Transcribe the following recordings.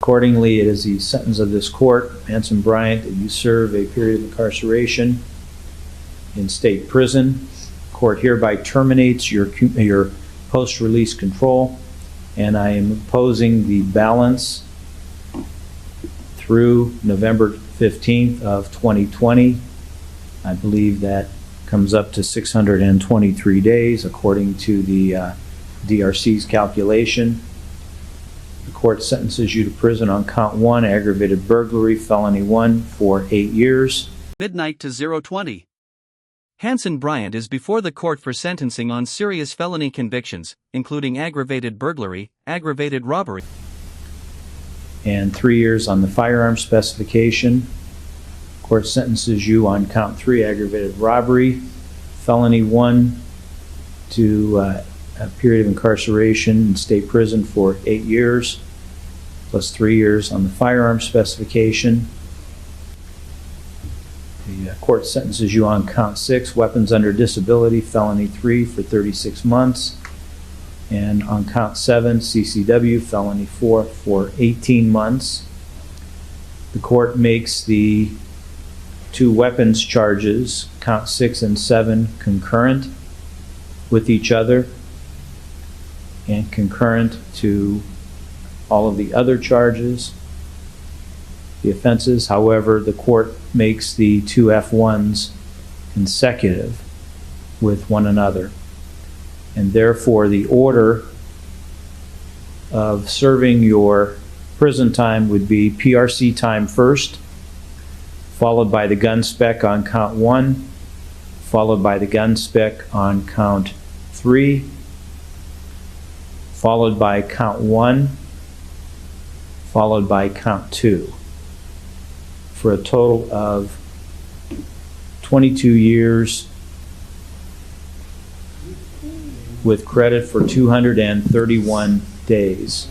Accordingly, it is the sentence of this court, Hanson Bryant, that you serve a period of incarceration in state prison. Court hereby terminates your post-release control, and I am imposing the balance through November 15th of 2020. I believe that comes up to 623 days according to the DRC's calculation. The court sentences you to prison on count 1, aggravated burglary, felony 1, for 8 years. Midnight to 0:20. Hanson Bryant is before the court for sentencing on serious felony convictions, including aggravated burglary, aggravated robbery, and 3 years on the firearm specification. Court sentences you on count 3, aggravated robbery, felony 1, to a period of incarceration in state prison for 8 years, plus 3 years on the firearm specification. The court sentences you on count 6, weapons under disability, felony 3, for 36 months. And on count 7, CCW, felony 4, for 18 months. The court makes the 2 weapons charges, count 6 and 7, concurrent with each other and concurrent to all of the other charges, the offenses. However, the court makes the 2 F1s consecutive with one another. And therefore, the order of serving your prison time would be PRC time first, followed by the gun spec on count 1, followed by the gun spec on count 3, followed by count 1, followed by count 2, for a total of 22 years with credit for 231 days.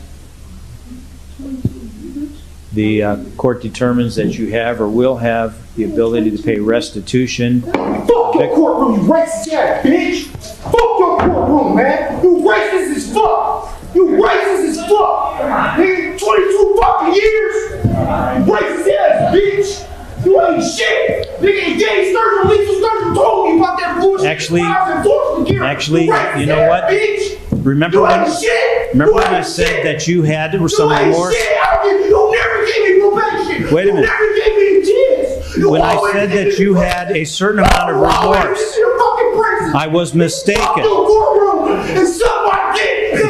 The court determines that you have or will have the ability to pay restitution. Fuck your courtroom, you racist ass bitch! Fuck your courtroom, man! You racist as fuck! You racist as fuck! Nigga, 22 fucking years! You racist ass bitch! You ain't shit! Nigga, gay surgeon, lethal surgeon told me about that bullshit. Actually, you know what? Bitch. Remember when I said that you had some remorse? You never gave me probation. Wait a minute. You never gave me a chance. When I said that you had a certain amount of remorse, I was mistaken. The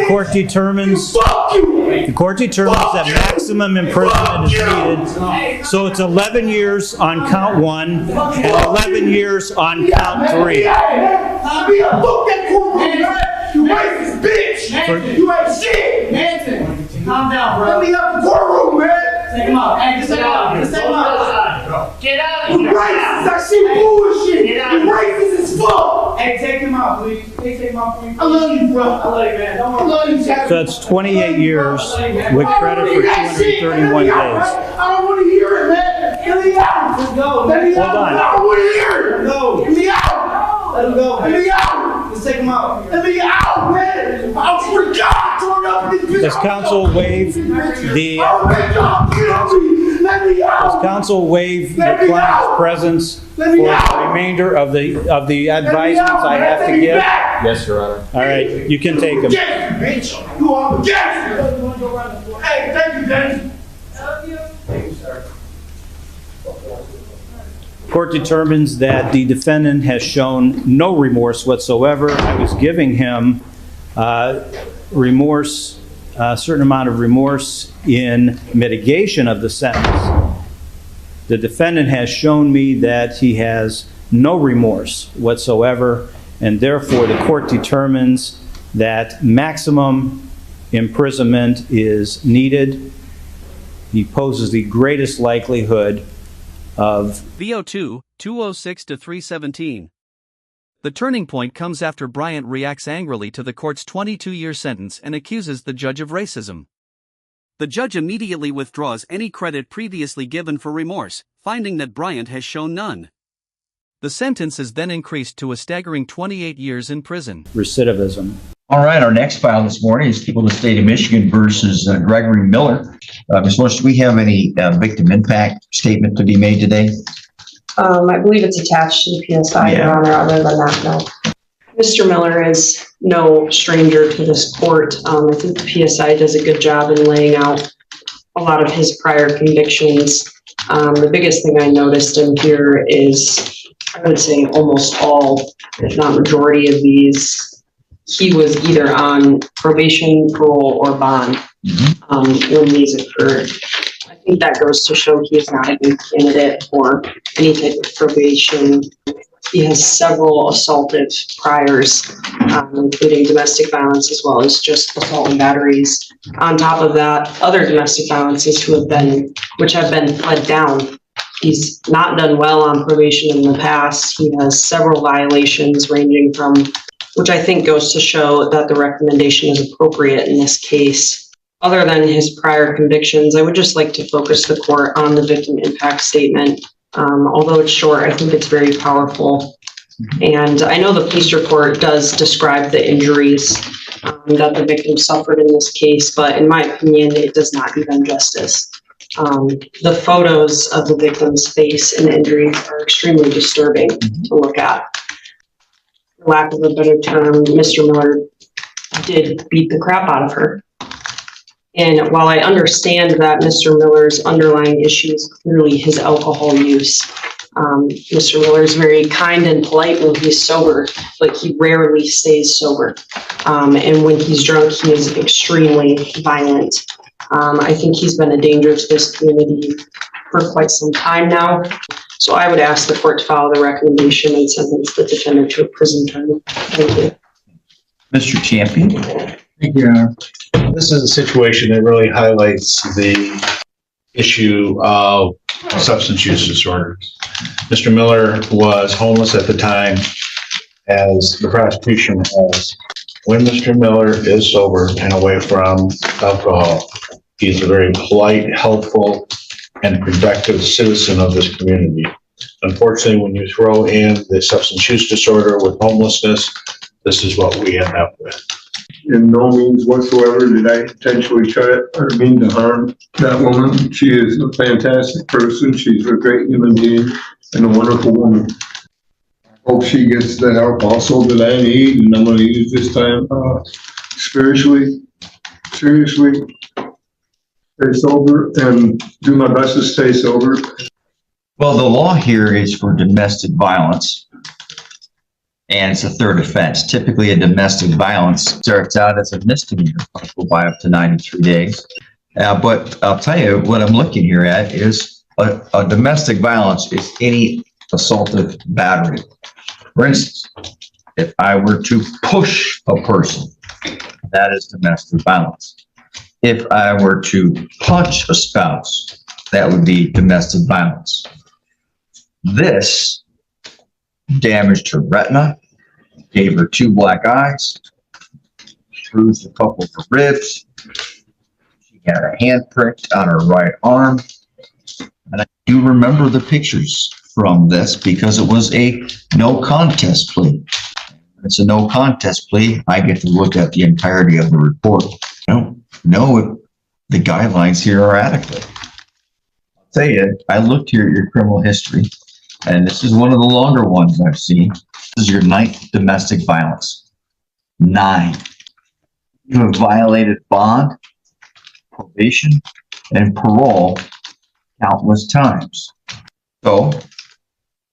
court determines that maximum imprisonment is needed. So it's 11 years on count 1 and 11 years on count 3. You racist bitch! You ain't shit! Hanson, calm down, bro. Let me up the courtroom, man! Take him out. Hey, just take him out. Just take him out. Get out of You here. racist! That shit bullshit! Get out. You racist as fuck! Hey, take him out, please. Hey, take him out, please. I love you, bro. I love you, man. Don't worry. I love you, Chad. So that's 28 years with credit for 231 days. I don't want to hear it, man. Let me out. Let's go. Let me out. Hold on. I don't want to hear it. Go. Let me out. Let him go. Let me out. Let's take him out. Let me out, man. I swear to God, turn up in this bitch. Does counsel waive the Oh, man, God, get on me. Let me out. counsel waive the client's presence for the remainder of the advisements I have to give? Yes, Your Honor. All right, you can take them. Gangster, bitch. You are a gangster. Hey, thank you, Dennis. Thank you, sir. Court determines that the defendant has shown no remorse whatsoever. I was giving him remorse, a certain amount of remorse in mitigation of the sentence. The defendant has shown me that he has no remorse whatsoever, and therefore the court determines that maximum imprisonment is needed. He poses the greatest likelihood of VO2, 206 to 317. The turning point comes after Bryant reacts angrily to the court's 22-year sentence and accuses the judge of racism. The judge immediately withdraws any credit previously given for remorse, finding that Bryant has shown none. The sentence is then increased to a staggering 28 years in prison. Recidivism. All right, our next file this morning is People of the State of Michigan versus Gregory Miller. Ms. Morris, do we have any victim impact statement to be made today? I believe it's attached to the PSI, Your Honor. Other than that, no. Mr. Miller is no stranger to this court. I think the PSI does a good job in laying out a lot of his prior convictions. The biggest thing I noticed in here is, I would say almost all, if not majority of these, he was either on probation, parole, or bond when these occurred. I think that goes to show he is not a good candidate for any type of probation. He has several assaultive priors, including domestic violence as well as just assault and batteries. On top of that, other domestic violences which have been pled down. He's not done well on probation in the past. He has several violations ranging from, which I think goes to show that the recommendation is appropriate in this case. Other than his prior convictions, I would just like to focus the court on the victim impact statement. Although it's short, I think it's very powerful. And I know the police report does describe the injuries that the victim suffered in this case, but in my opinion, it does not do them justice. The photos of the victim's face and injuries are extremely disturbing to look at. For lack of a better term, Mr. Miller did beat the crap out of her. And while I understand that Mr. Miller's underlying issue is clearly his alcohol use, Mr. Miller is very kind and polite when he's sober, but he rarely stays sober. And when he's drunk, he is extremely violent. I think he's been a danger to this community for quite some time now. So I would ask the court to follow the recommendation and sentence the defendant to a prison term. Thank you. Mr. Champion. Thank you, Your Honor. This is a situation that really highlights the issue of substance use disorders. Mr. Miller was homeless at the time, as the prosecution has. When Mr. Miller is sober and away from alcohol, he's a very polite, helpful, and productive citizen of this community. Unfortunately, when you throw in the substance use disorder with homelessness, this is what we end up with. In no means whatsoever did I intentionally try or mean to harm that woman. She is a fantastic person. She's a great human being and a wonderful woman. Hope she gets the help also that I need, and I'm going to use this time spiritually, seriously, stay sober, and do my best to stay sober. Well, the law here is for domestic violence, and it's a third offense. Typically, a domestic violence starts out as a misdemeanor, possible by up to 93 days. But I'll tell you, what I'm looking here at is a domestic violence is any assaultive battery. For instance, if I were to push a person, that is domestic violence. If I were to punch a spouse, that would be domestic violence. This damaged her retina, gave her 2 black eyes, bruised a couple of her ribs. She had a handprint on her right arm. And I do remember the pictures from this because it was a no contest plea. It's a no contest plea. I get to look at the entirety of the report. I don't know if the guidelines here are adequate. I'll tell you, I looked here at your criminal history, and this is one of the longer ones I've seen. This is your 9th domestic violence. 9. You have violated bond, probation, and parole countless times. So,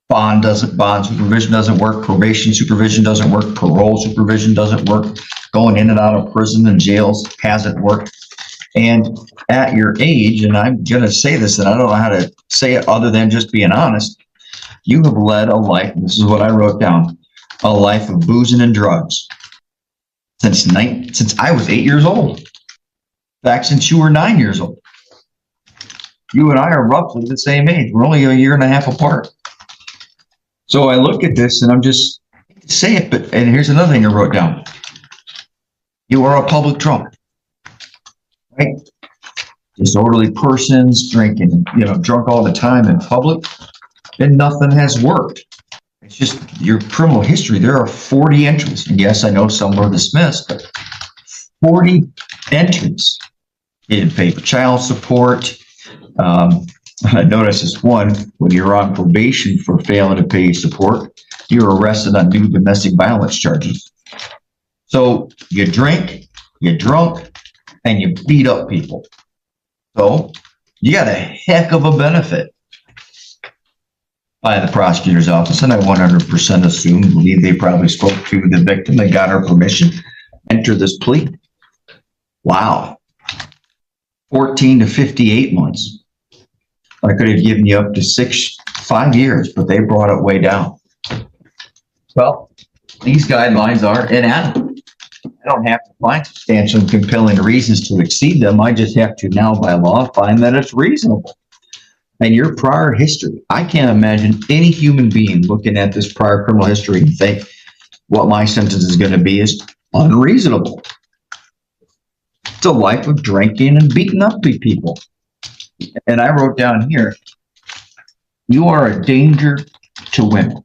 bond supervision doesn't work, probation supervision doesn't work, parole supervision doesn't work, going in and out of prison and jails hasn't worked. And at your age, and I'm going to say this, and I don't know how to say it other than just being honest, you have led a life, and this is what I wrote down, a life of boozing and drugs since I was 8 years old. In fact, since you were 9 years old. You and I are roughly the same age. We're only a year and a half apart. So I look at this and I'm just say it, and here's another thing I wrote down. You are a public drunk, right? Disorderly persons drinking, drunk all the time in public, and nothing has worked. It's just your criminal history. There are 40 entries. And yes, I know some were dismissed, but 40 entries. You didn't pay for child support. I noticed this one, when you're on probation for failing to pay support, you're arrested on new domestic violence charges. So you drink, you're drunk, and you beat up people. So you got a heck of a benefit by the prosecutor's office, and I 100% believe they probably spoke to the victim and got her permission to enter this plea. Wow. 14 to 58 months. I could have given you up to 5 years, but they brought it way down. Well, these guidelines are inadequate. I don't have to find substantial and compelling reasons to exceed them. I just have to now, by law, find that it's reasonable. And your prior history, I can't imagine any human being looking at this prior criminal history and think what my sentence is going to be is unreasonable. It's a life of drinking and beating up people. And I wrote down here, you are a danger to women.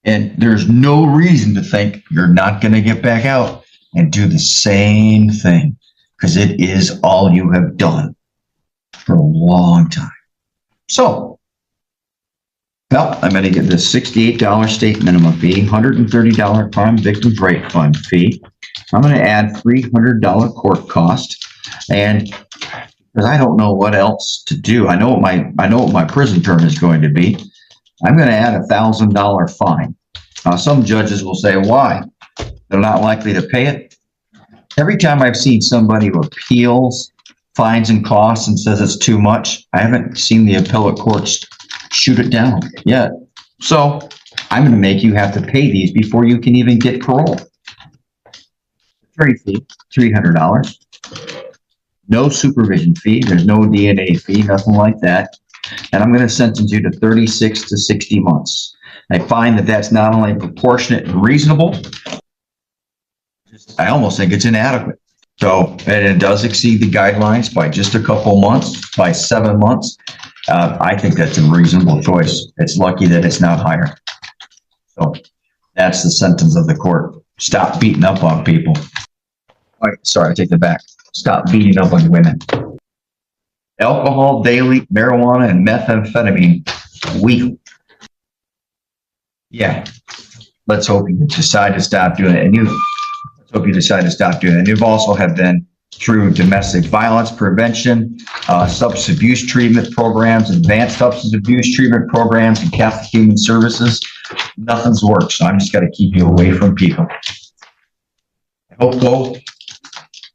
And there's no reason to think you're not going to get back out and do the same thing, because it is all you have done for a long time. So, well, I'm going to get this $68 state minimum fee, $130 crime victims rate fund fee. I'm going to add $300 court cost, and because I don't know what else to do, I know what my prison term is going to be. I'm going to add $1,000 fine. Some judges will say, why? They're not likely to pay it. Every time I've seen somebody who appeals fines and costs and says it's too much, I haven't seen the appellate courts shoot it down yet. So I'm going to make you have to pay these before you can even get parole. Attorney fee, $300. No supervision fee. There's no DNA fee, nothing like that. And I'm going to sentence you to 36 to 60 months. I find that that's not only proportionate and reasonable, I almost think it's inadequate. So, and it does exceed the guidelines by just a couple months, by 7 months. I think that's a reasonable choice. It's lucky that it's not higher. So that's the sentence of the court. Stop beating up on people. Oh, sorry, I take that back. Stop beating up on women. Alcohol daily, marijuana, and methamphetamine weekly. Yeah, let's hope you decide to stop doing it. And let's hope you decide to stop doing it. And you've also have been through domestic violence prevention, substance abuse treatment programs, advanced substance abuse treatment programs, and Catholic Human Services. Nothing's worked, so I'm just got to keep you away from people. I hope, though,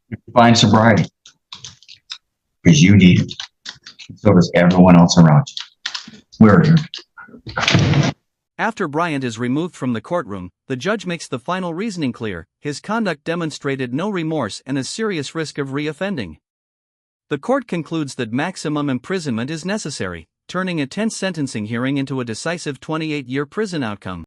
you find sobriety, because you need it. So does everyone else around you. We're here. After Bryant is removed from the courtroom, the judge makes the final reasoning clear: his conduct demonstrated no remorse and a serious risk of reoffending. The court concludes that maximum imprisonment is necessary, turning a tense sentencing hearing into a decisive 28-year prison outcome.